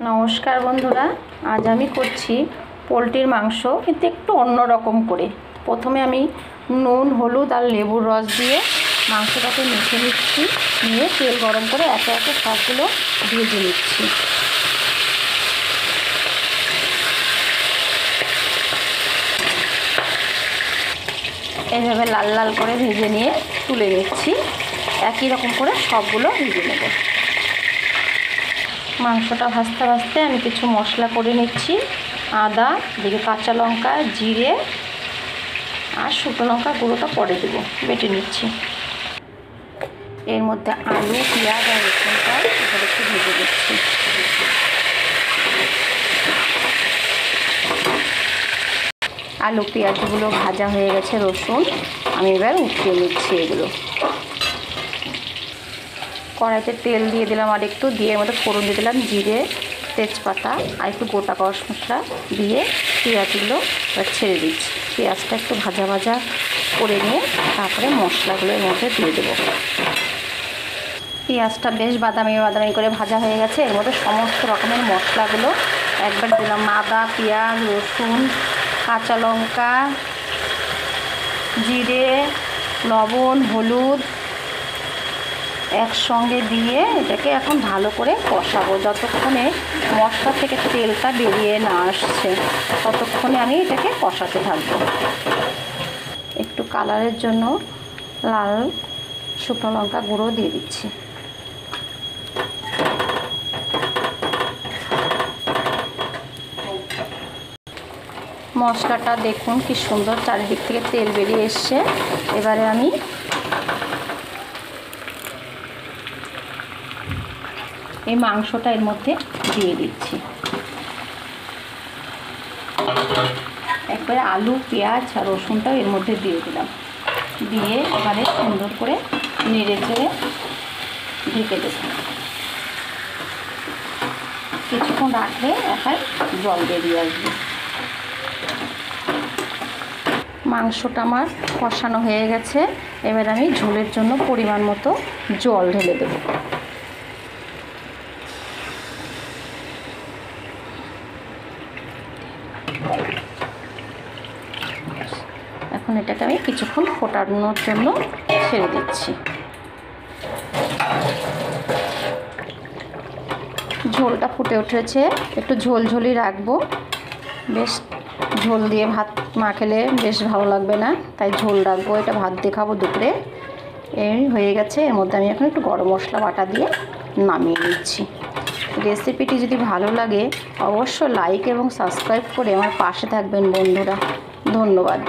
নমস্কার বন্ধুরা, আজ আমি করছি পোলট্রির মাংস, কিন্তু একটু অন্য রকম করে। প্রথমে আমি নুন, হলুদ আর লেবুর রস দিয়ে মাংসটাকে মেখে নিচ্ছি। নিয়ে তেল গরম করে একে একে সবগুলো ভেজে নিচ্ছি। এইভাবে লাল লাল করে ভেজে নিয়ে তুলে নিচ্ছি। একই রকম করে সবগুলো ভেজে নেব। মাংসটা ভাজতে ভাজতে আমি কিছু মশলা করে নিচ্ছি। আদা, এদিকে কাঁচা লঙ্কা, জিরে আর শুকনো লঙ্কা গুঁড়োটা পরে দেবো, বেটে নিচ্ছি। এর মধ্যে আলু, পেঁয়াজ আর রসুনটা এবার একটু ভেজে দিচ্ছি। আলু পেঁয়াজগুলো ভাজা হয়ে গেছে, রসুন আমি এবার উঠিয়ে নিচ্ছি। এগুলো কড়াইতে তেল দিয়ে দিলাম, আর একটু দিয়ে এর মধ্যে ফোড়ন দিয়ে দিলাম জিরে, তেজপাতা আর একটু গোটা গরম মশলা দিয়ে পেঁয়াজগুলো এবার ছেড়ে দিচ্ছি। পেঁয়াজটা একটু ভাজা ভাজা করে নিয়ে তারপরে মশলাগুলো এর মধ্যে দিয়ে দেবো। পেঁয়াজটা বেশ বাদামি বাদামি করে ভাজা হয়ে গেছে। এর মধ্যে সমস্ত রকমের মশলাগুলো একবার দিলাম। আদা, পেঁয়াজ, রসুন, কাঁচা লঙ্কা, জিরে, লবণ, হলুদ একসঙ্গে দিয়ে এটাকে এখন ভালো করে কষাবো। যতক্ষণে মশলা থেকে তেলটা বেরিয়ে না আসছে ততক্ষণে আমি এটাকে কষাতে থাকবো। একটু কালারের জন্য লাল শুকনো লঙ্কা গুঁড়ো দিয়ে দিচ্ছি। মশলাটা দেখুন কি সুন্দর চারিদিক থেকে তেল বেরিয়ে এসছে। এবারে আমি এই মাংসটা এর মধ্যে দিয়ে দিচ্ছি। একবারে আলু, পেঁয়াজ আর রসুনটাও এর মধ্যে দিয়ে দিলাম। দিয়ে এবারে সুন্দর করে নেড়ে চেড়ে ঢেকে দেব। কিছুক্ষণ রাখলে একাই জল বেরিয়ে আসবে। মাংসটা আমার কষানো হয়ে গেছে। এবার আমি ঝোলের জন্য পরিমাণ মতো জল ঢেলে দেব। এখন এটাকে আমি কিছুক্ষণ ফোটানোর জন্য ছেড়ে দিচ্ছি। ঝোলটা ফুটে উঠেছে, একটু ঝোলঝোলি রাখবো। বেশ ঝোল দিয়ে ভাত মাখলে বেশ ভালো লাগবে না, তাই ঝোল রাখবো। এটা ভাত দিয়ে খাবো দুপুরে। এই হয়ে গেছে। এর মধ্যে আমি এখন একটু গরম মশলা বাটা দিয়ে নামিয়ে নিচ্ছি। রেসিপিটি যদি ভালো লাগে অবশ্যই লাইক এবং সাবস্ক্রাইব করে আমার পাশে থাকবেন বন্ধুরা। ধন্যবাদ।